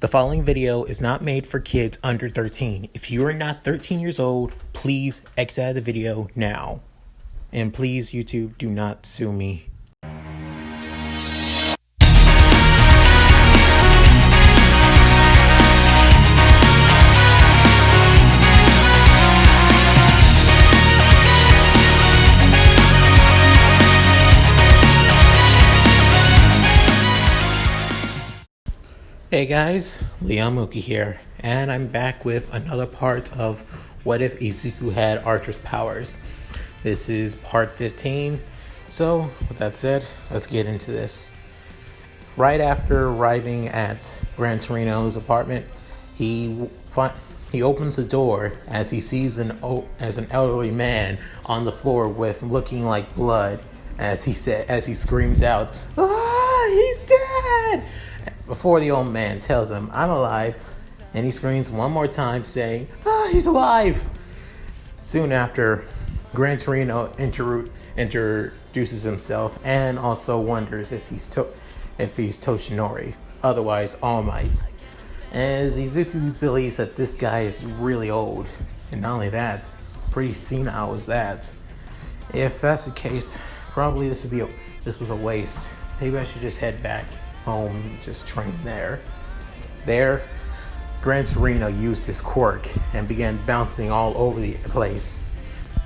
The following video is not made for kids under 13. If you are not 13 years old, please exit out of the video now. And please, YouTube, do not sue me. Hey guys, Mooky here, and I'm back with another part of What If Izuku Had Archer's Powers. This is part 15, so with that said, let's get into this. Right after arriving at Gran Torino's apartment, he opens the door as he sees an elderly man on the floor with looking like blood as he screams out, "Ah, he's dead!" Before the old man tells him, "I'm alive," and he screams one more time saying, "Ah, he's alive!" Soon after, Gran Torino introduces himself and also wonders if he's Toshinori, otherwise All Might, as Izuku believes that this guy is really old, and not only that, pretty senile as that. If that's the case, probably this was a waste. Maybe I should just head back home, just train there. There, Gran Torino used his quirk and began bouncing all over the place.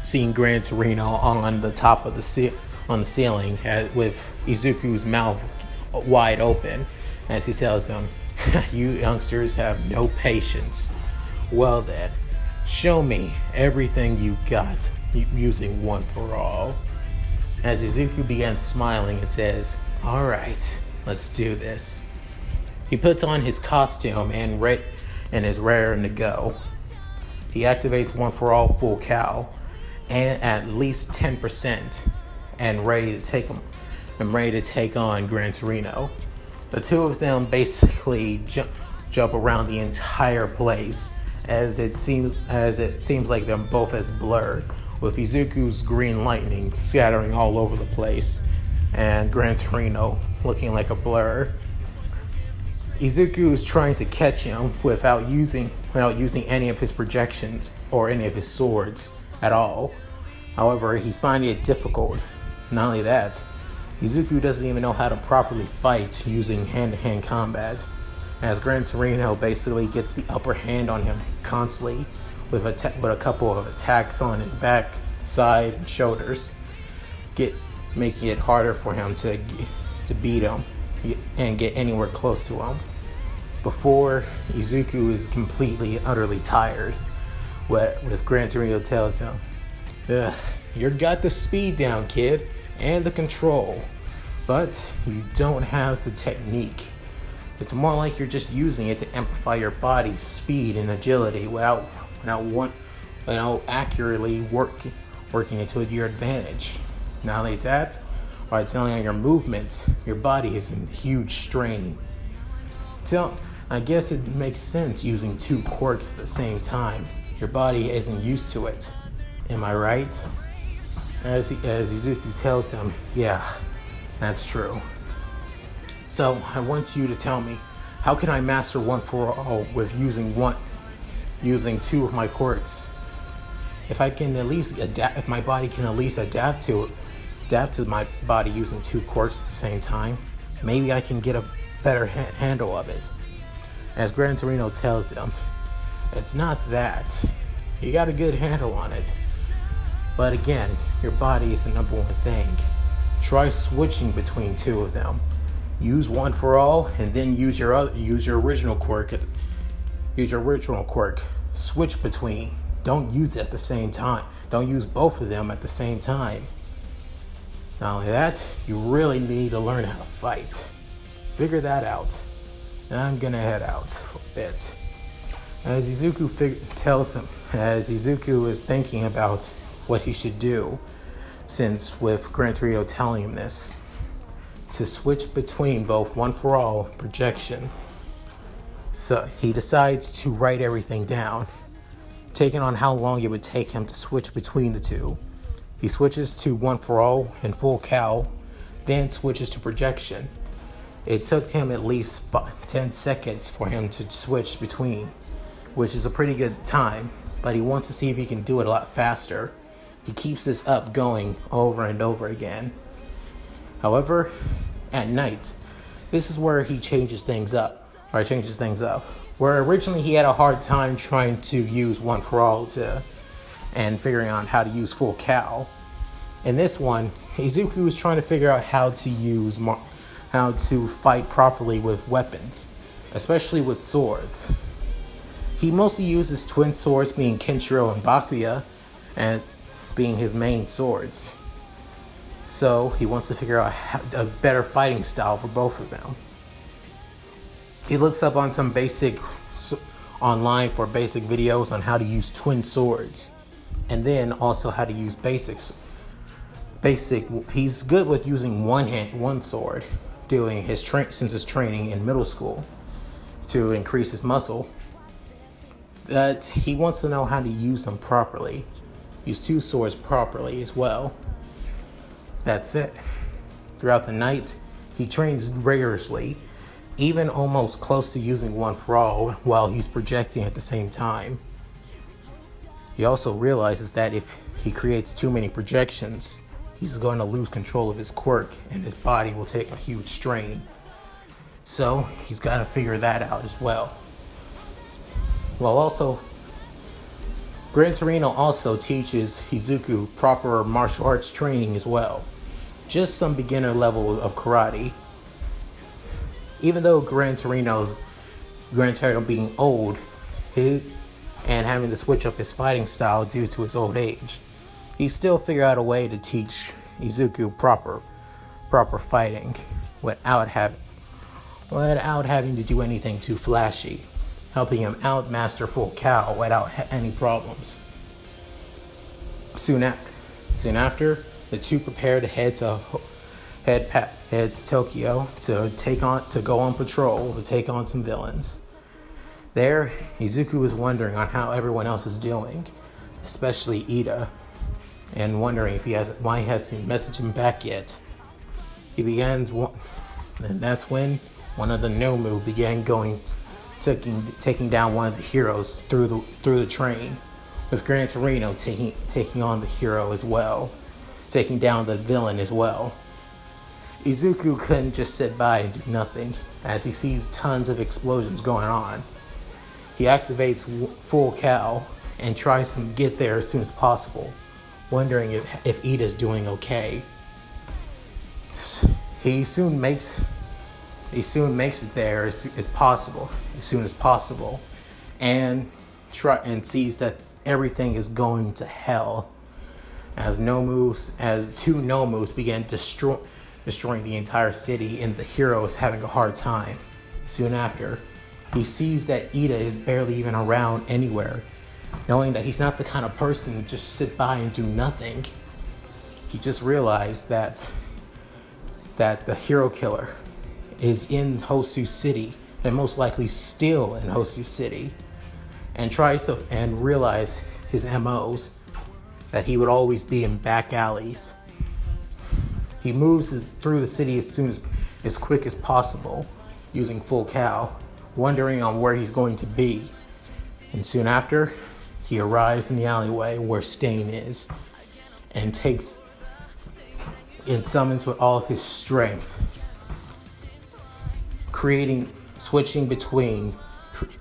Seeing Gran Torino on the top of the ceiling with Izuku's mouth wide open as he tells him, "You youngsters have no patience. Well then, show me everything you got using One for All." As Izuku begins smiling, it says, "All right, let's do this." He puts on his costume and is raring to go. He activates One for All full cow and at least 10% and ready to take on Gran Torino. The two of them basically jump around the entire place as it seems like they're both as blurred, with Izuku's green lightning scattering all over the place and Gran Torino looking like a blur. Izuku is trying to catch him without using any of his projections or any of his swords at all. However, he's finding it difficult. Not only that, Izuku doesn't even know how to properly fight using hand-to-hand combat, as Gran Torino basically gets the upper hand on him constantly with a couple of attacks on his back, side, and shoulders, making it harder for him to beat him and get anywhere close to him. Before Izuku is completely, utterly tired, with Gran Torino tells him, "You got the speed down, kid, and the control, but you don't have the technique. It's more like you're just using it to amplify your body's speed and agility without accurately working it to your advantage. Not only that, by telling on your movements, your body is in huge strain. So, I guess it makes sense using two quirks at the same time. Your body isn't used to it. Am I right?" As Izuku tells him, "Yeah, that's true. So, I want you to tell me, how can I master One for All with using two of my quirks? If my body can at least adapt to my body using two quirks at the same time, maybe I can get a better handle of it." As Gran Torino tells him, "It's not that. You got a good handle on it. But again, your body is the number one thing. Try switching between two of them. Use One for All and then use your original quirk. Switch between. Don't use it at the same time. Don't use both of them at the same time. Not only that, you really need to learn how to fight. Figure that out. And I'm gonna head out for a bit." As Izuku is thinking about what he should do, since with Gran Torino telling him this, to switch between both One for All and projection. So he decides to write everything down, taking on how long it would take him to switch between the two. He switches to One for All and full cow, then switches to projection. It took him at least 10 seconds for him to switch between, which is a pretty good time, but he wants to see if he can do it a lot faster. He keeps this up going over and over again. However, at night, this is where he changes things up. Where originally he had a hard time trying to use One for All and figuring out how to use Full Cow. In this one, Izuku is trying to figure out how to fight properly with weapons, especially with swords. He mostly uses twin swords, being Kenshiro and Bakuya, and being his main swords. So he wants to figure out a better fighting style for both of them. He looks up on some online for basic videos on how to use twin swords, and then also how to use basics. He's good with using one sword, doing since his training in middle school to increase his muscle. That he wants to know how to use them properly. Use two swords properly as well. That's it. Throughout the night, he trains rigorously, even almost close to using One for All while he's projecting at the same time. He also realizes that if he creates too many projections, he's going to lose control of his quirk and his body will take a huge strain. So he's got to figure that out as well. Well, also, Gran Torino also teaches Izuku proper martial arts training as well. Just some beginner level of karate. Even though Gran Torino being old and having to switch up his fighting style due to his old age, he still figured out a way to teach Izuku proper fighting without having to do anything too flashy, helping him outmaster Full Cow without any problems. Soon after, the two prepare to head to Tokyo to go on patrol to take on some villains. There, Izuku is wondering on how everyone else is doing, especially Ida, and wondering why he hasn't messaged him back yet. And that's when one of the Nomu began taking down one of the heroes through the train, with Gran Torino taking on the hero as well, taking down the villain as well. Izuku couldn't just sit by and do nothing, as he sees tons of explosions going on. He activates Full Cow and tries to get there as soon as possible, wondering if Ida's doing okay. He soon makes it there as soon as possible, and sees that everything is going to hell as two Nomus begin destroying the entire city, and the hero is having a hard time. Soon after, he sees that Ida is barely even around anywhere, knowing that he's not the kind of person to just sit by and do nothing. He just realized that the hero killer is in Hosu City, and most likely still in Hosu City, and realize his MOs, that he would always be in back alleys. He moves through the city as quick as possible, using Full Cow, wondering on where he's going to be. And soon after, he arrives in the alleyway where Stain is, and summons with all of his strength, switching between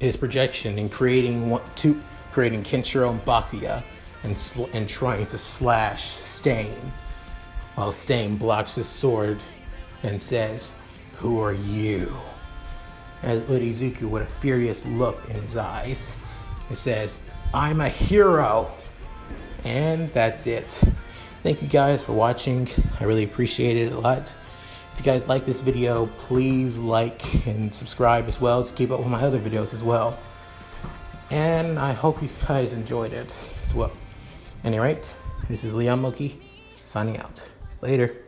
his projection and creating Kenshiro and Bakuya, and trying to slash Stain, while Stain blocks his sword and says, "Who are you?" With Izuku with a furious look in his eyes. It says, "I'm a hero." And that's it. Thank you guys for watching. I really appreciate it a lot. If you guys like this video, please like and subscribe as well to keep up with my other videos as well. And I hope you guys enjoyed it as well. Anyway, this is Mooky signing out. Later.